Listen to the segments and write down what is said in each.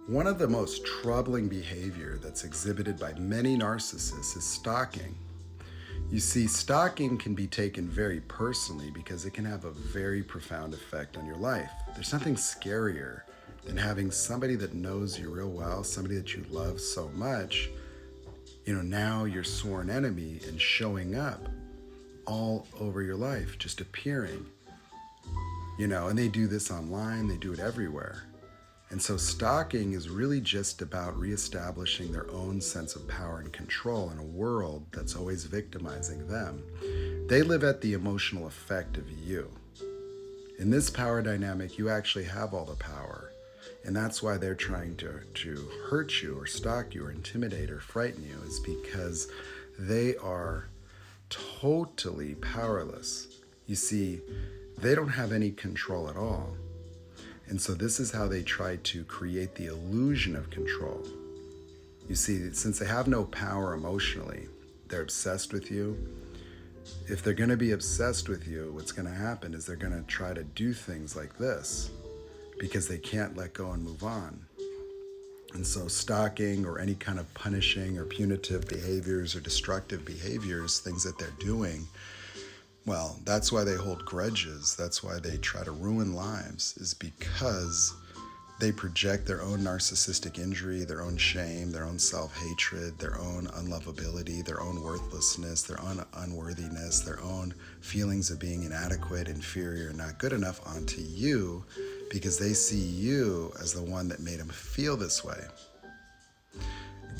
One of the most troubling behavior that's exhibited by many narcissists is stalking. You see, stalking can be taken very personally because it can have a very profound effect on your life. There's nothing scarier than having somebody that knows you real well, somebody that you love so much, now your sworn enemy and showing up all over your life, just appearing, and they do this online, they do it everywhere. And so stalking is really just about reestablishing their own sense of power and control in a world that's always victimizing them. They live at the emotional effect of you. In this power dynamic, you actually have all the power. And that's why they're trying to hurt you or stalk you or intimidate or frighten you, is because they are totally powerless. You see, they don't have any control at all. And so this is how they try to create the illusion of control. You see, since they have no power emotionally, they're obsessed with you. If they're going to be obsessed with you, what's going to happen is they're going to try to do things like this because they can't let go and move on. And so stalking or any kind of punishing or punitive behaviors or destructive behaviors, things that they're doing, well, that's why they hold grudges. That's why they try to ruin lives, is because they project their own narcissistic injury, their own shame, their own self-hatred, their own unlovability, their own worthlessness, their own unworthiness, their own feelings of being inadequate, inferior, not good enough onto you, because they see you as the one that made them feel this way.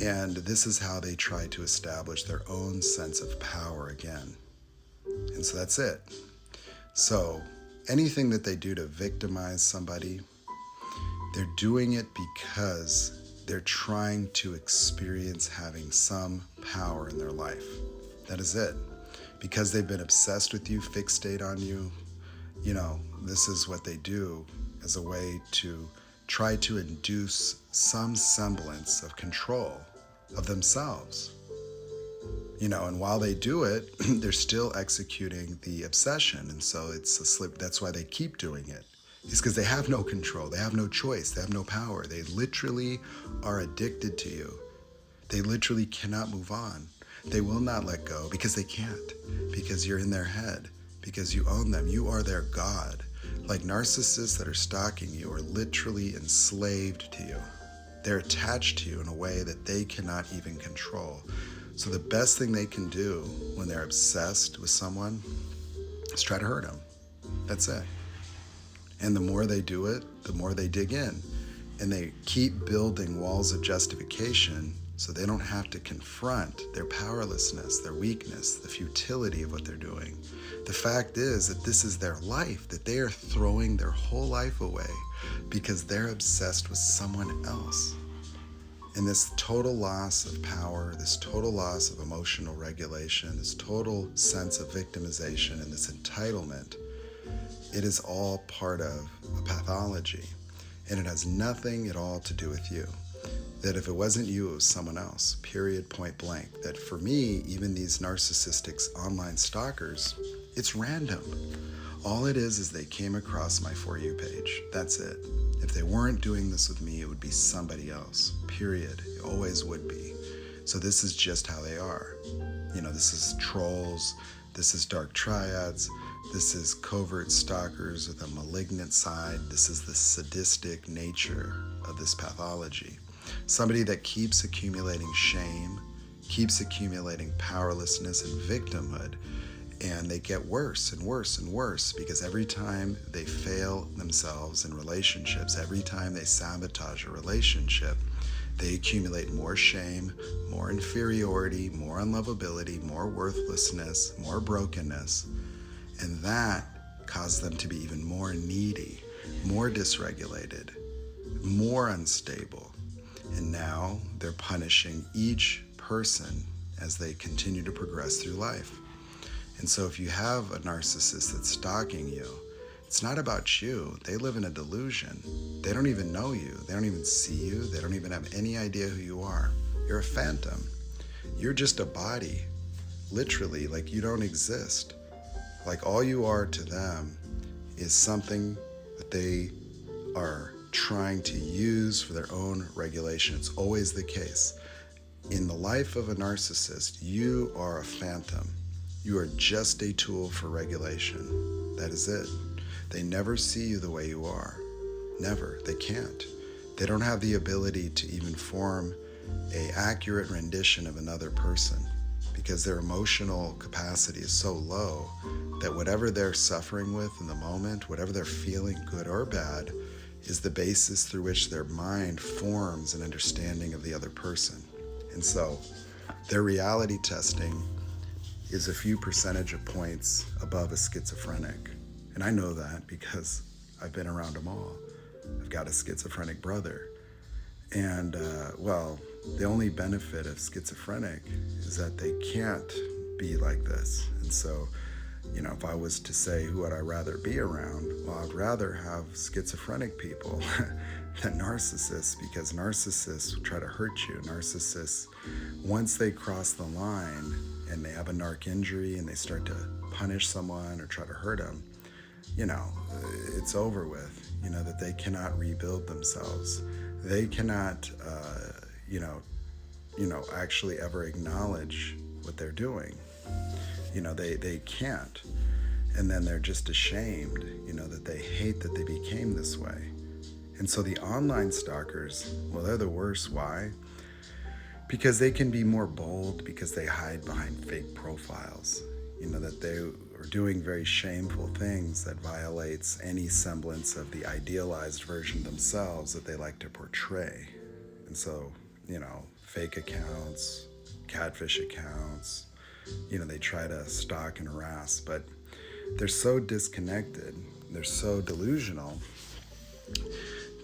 And this is how they try to establish their own sense of power again. And so that's it. So anything that they do to victimize somebody, they're doing it because they're trying to experience having some power in their life. That is it. Because they've been obsessed with you, fixate on you, this is what they do as a way to try to induce some semblance of control of themselves. And while they do it, they're still executing the obsession. And so it's a slip. That's why they keep doing it. It's because they have no control. They have no choice. They have no power. They literally are addicted to you. They literally cannot move on. They will not let go because they can't, because you're in their head, because you own them. You are their God. Like narcissists that are stalking you are literally enslaved to you. They're attached to you in a way that they cannot even control. So the best thing they can do when they're obsessed with someone is try to hurt them. That's it. And the more they do it, the more they dig in. And they keep building walls of justification so they don't have to confront their powerlessness, their weakness, the futility of what they're doing. The fact is that this is their life, that they are throwing their whole life away because they're obsessed with someone else. And this total loss of power, this total loss of emotional regulation, this total sense of victimization and this entitlement, it is all part of a pathology. And it has nothing at all to do with you. That if it wasn't you, it was someone else, period, point blank. That for me, even these narcissistic online stalkers, it's random. All it is they came across my For You page. That's it. If they weren't doing this with me, it would be somebody else, period. It always would be. So this is just how they are. This is trolls, this is dark triads, this is covert stalkers with a malignant side. This is the sadistic nature of this pathology. Somebody that keeps accumulating shame, keeps accumulating powerlessness and victimhood, and they get worse and worse and worse because every time they fail themselves in relationships, every time they sabotage a relationship, they accumulate more shame, more inferiority, more unlovability, more worthlessness, more brokenness, and that causes them to be even more needy, more dysregulated, more unstable. And now they're punishing each person as they continue to progress through life. And so if you have a narcissist that's stalking you, it's not about you. They live in a delusion. They don't even know you. They don't even see you. They don't even have any idea who you are. You're a phantom. You're just a body. Literally, like you don't exist. Like all you are to them is something that they are trying to use for their own regulation. It's always the case. In the life of a narcissist, you are a phantom. You are just a tool for regulation. That is it. They never see you the way you are. Never. They can't. They don't have the ability to even form an accurate rendition of another person because their emotional capacity is so low that whatever they're suffering with in the moment, whatever they're feeling, good or bad, is the basis through which their mind forms an understanding of the other person. And so their reality testing is a few percentage of points above a schizophrenic. And I know that because I've been around them all. I've got a schizophrenic brother. And, the only benefit of schizophrenic is that they can't be like this. And so, if I was to say who would I rather be around, well, I'd rather have schizophrenic people than narcissists, because narcissists try to hurt you. Narcissists, once they cross the line and they have a narc injury and they start to punish someone or try to hurt them, it's over with. That they cannot rebuild themselves. They cannot, actually ever acknowledge what they're doing. They can't. And then they're just ashamed, that they hate that they became this way. And so the online stalkers, well, they're the worst. Why? Because they can be more bold, because they hide behind fake profiles. That they are doing very shameful things that violates any semblance of the idealized version of themselves that they like to portray. And so, fake accounts, catfish accounts, they try to stalk and harass, but they're so disconnected, they're so delusional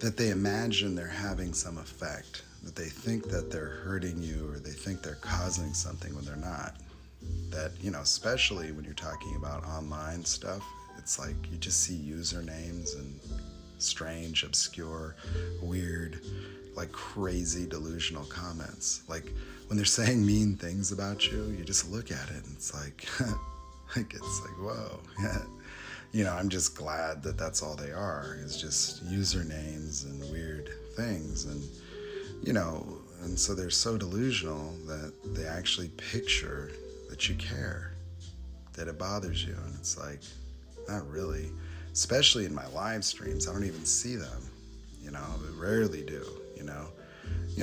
that they imagine they're having some effect, that they think that they're hurting you or they think they're causing something when they're not. That, especially when you're talking about online stuff, it's like you just see usernames and strange, obscure, weird, like crazy delusional comments. Like when they're saying mean things about you, you just look at it and it's like, whoa. I'm just glad that that's all they are, is just usernames and weird things. And, and so they're so delusional that they actually picture that you care, that it bothers you. And it's like, not really. Especially in my live streams, I don't even see them. I rarely do, and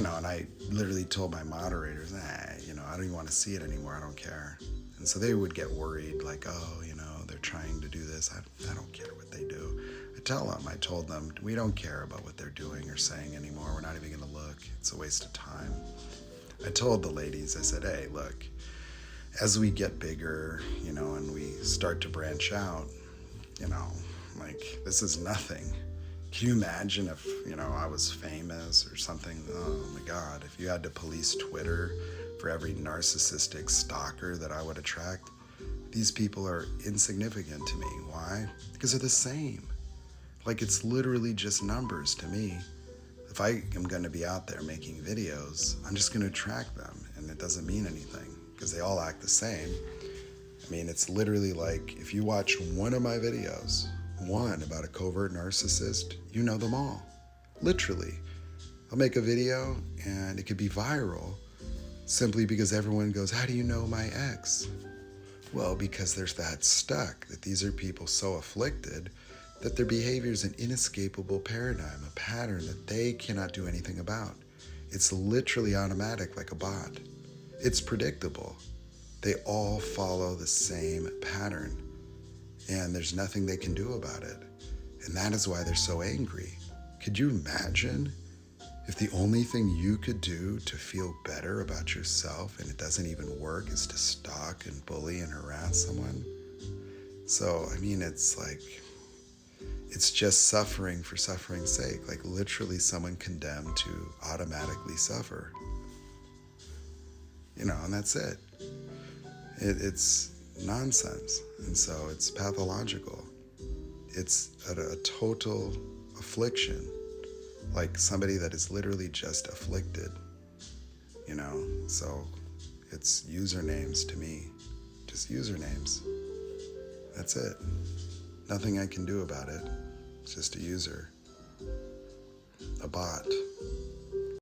I literally told my moderators, I don't even want to see it anymore. I don't care. And so they would get worried, like, oh, they're trying to do this. I don't care what they do. I told them, we don't care about what they're doing or saying anymore. We're not even going to look. It's a waste of time. I told the ladies, I said, hey, look, as we get bigger, and we start to branch out, this is nothing. Can you imagine if, I was famous or something? Oh my God, if you had to police Twitter for every narcissistic stalker that I would attract, these people are insignificant to me. Why? Because they're the same. It's literally just numbers to me. If I am going to be out there making videos, I'm just going to attract them, and it doesn't mean anything because they all act the same. It's literally like if you watch one of my videos, one about a covert narcissist, you know them all. Literally. I'll make a video and it could be viral simply because everyone goes, how do you know my ex? Well, because there's that stuck, that these are people so afflicted that their behavior is an inescapable paradigm, a pattern that they cannot do anything about. It's literally automatic, like a bot. It's predictable. They all follow the same pattern, and there's nothing they can do about it. And that is why they're so angry. Could you imagine if the only thing you could do to feel better about yourself, and it doesn't even work, is to stalk and bully and harass someone? So, it's like, it's just suffering for suffering's sake, like literally someone condemned to automatically suffer. And that's it. It's nonsense. And so it's pathological. It's a total affliction, like somebody that is literally just afflicted, So it's usernames to me, just usernames. That's it. Nothing I can do about it. It's just a user. a bot.